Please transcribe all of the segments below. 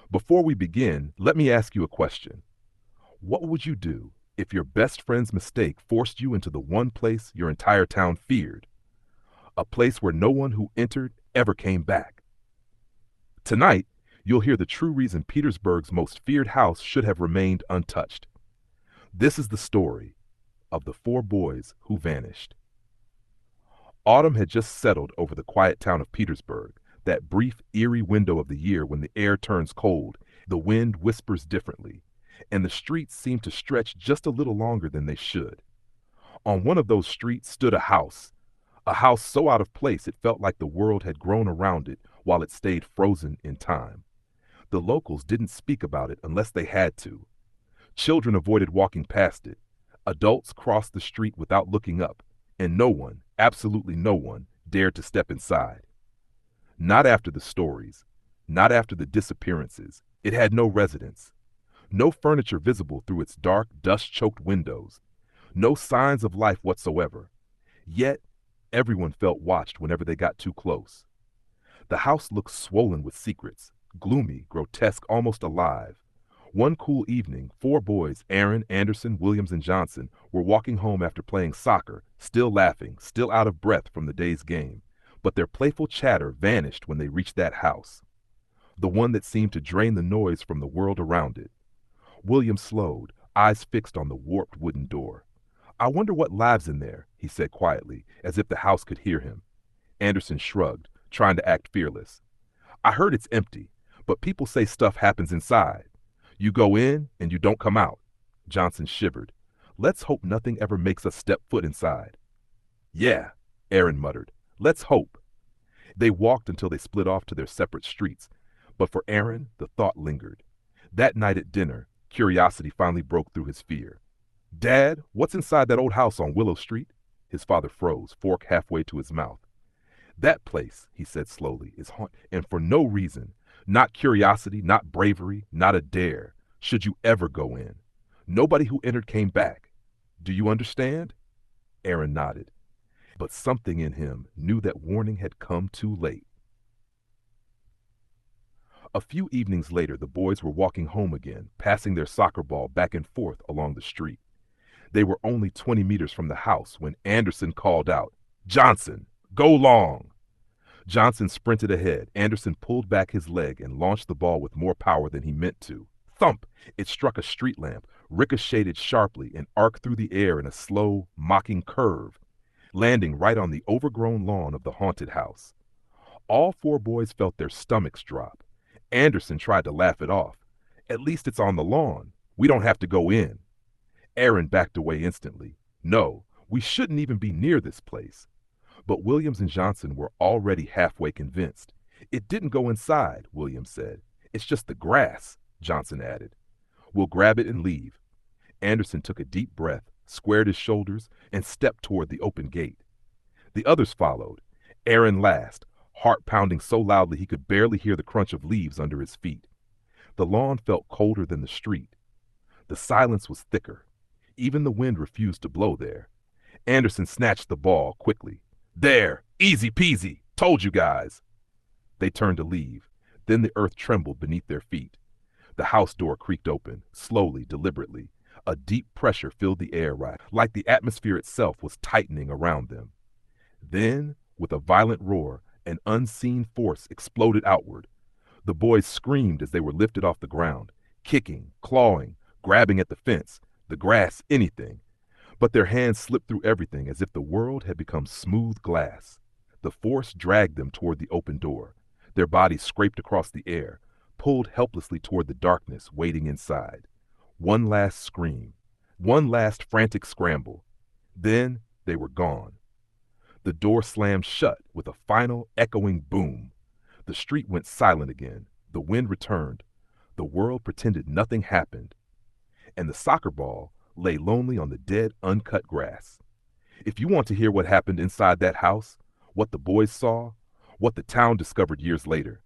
Before we begin, let me ask you a question. What would you do if your best friend's mistake forced you into the one place your entire town feared? A place where no one who entered ever came back. Tonight, you'll hear the true reason Petersburg's most feared house should have remained untouched. This is the story of the four boys who vanished. Autumn had just settled over the quiet town of Petersburg, that brief, eerie window of the year when the air turns cold, the wind whispers differently, and the streets seem to stretch just a little longer than they should. On one of those streets stood a house so out of place it felt like the world had grown around it while it stayed frozen in time. The locals didn't speak about it unless they had to. Children avoided walking past it. Adults crossed the street without looking up, and no one, absolutely no one, dared to step inside. Not after the stories, not after the disappearances. It had no residents. No furniture visible through its dark, dust-choked windows. No signs of life whatsoever. Yet, everyone felt watched whenever they got too close. The house looked swollen with secrets, gloomy, grotesque, almost alive. One cool evening, four boys, Aaron, Anderson, Williams, and Johnson, were walking home after playing soccer, still laughing, still out of breath from the day's game. But their playful chatter vanished when they reached that house, the one that seemed to drain the noise from the world around it. William slowed, eyes fixed on the warped wooden door. "I wonder what lives in there," he said quietly, as if the house could hear him. Anderson shrugged, trying to act fearless. "I heard it's empty, but people say stuff happens inside. You go in and you don't come out." Johnson shivered. "Let's hope nothing ever makes us step foot inside." "Yeah," Aaron muttered. "Let's hope." They walked until they split off to their separate streets, but for Aaron, the thought lingered. That night at dinner, curiosity finally broke through his fear. "Dad, what's inside that old house on Willow Street?" His father froze, fork halfway to his mouth. "That place," he said slowly, "is haunted, and for no reason. Not curiosity, not bravery, not a dare. Should you ever go in. Nobody who entered came back. Do you understand?" Aaron nodded. But something in him knew that warning had come too late. A few evenings later, the boys were walking home again, passing their soccer ball back and forth along the street. They were only 20 meters from the house when Anderson called out, "Johnson, go long!" Johnson sprinted ahead. Anderson pulled back his leg and launched the ball with more power than he meant to. Thump! It struck a street lamp, ricocheted sharply, and arced through the air in a slow, mocking curve, landing right on the overgrown lawn of the haunted house. All four boys felt their stomachs drop. Anderson tried to laugh it off. "At least it's on the lawn. We don't have to go in." Aaron backed away instantly. "No, we shouldn't even be near this place." But Williams and Johnson were already halfway convinced. "It didn't go inside," Williams said. "It's just the grass," Johnson added. "We'll grab it and leave." Anderson took a deep breath, squared his shoulders, and stepped toward the open gate. The others followed, Aaron last, heart pounding so loudly he could barely hear the crunch of leaves under his feet. The lawn felt colder than the street. The silence was thicker. Even the wind refused to blow there. Anderson snatched the ball quickly. "There! Easy peasy! Told you guys!" They turned to leave. Then the earth trembled beneath their feet. The house door creaked open, slowly, deliberately. A deep pressure filled the air, like the atmosphere itself was tightening around them. Then, with a violent roar, an unseen force exploded outward. The boys screamed as they were lifted off the ground, kicking, clawing, grabbing at the fence, the grass, anything. But their hands slipped through everything as if the world had become smooth glass. The force dragged them toward the open door. Their bodies scraped across the air, pulled helplessly toward the darkness waiting inside. One last scream, one last frantic scramble. Then they were gone. The door slammed shut with a final echoing boom. The street went silent again. The wind returned. The world pretended nothing happened. And the soccer ball lay lonely on the dead, uncut grass. If you want to hear what happened inside that house, what the boys saw, what the town discovered years later,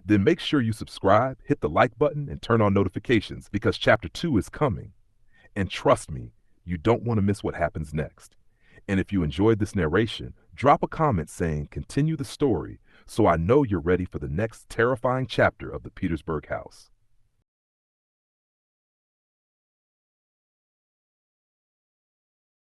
then make sure you subscribe, hit the like button, and turn on notifications because Chapter 2 is coming. And trust me, you don't want to miss what happens next. And if you enjoyed this narration, drop a comment saying continue the story so I know you're ready for the next terrifying chapter of the Petersburg house.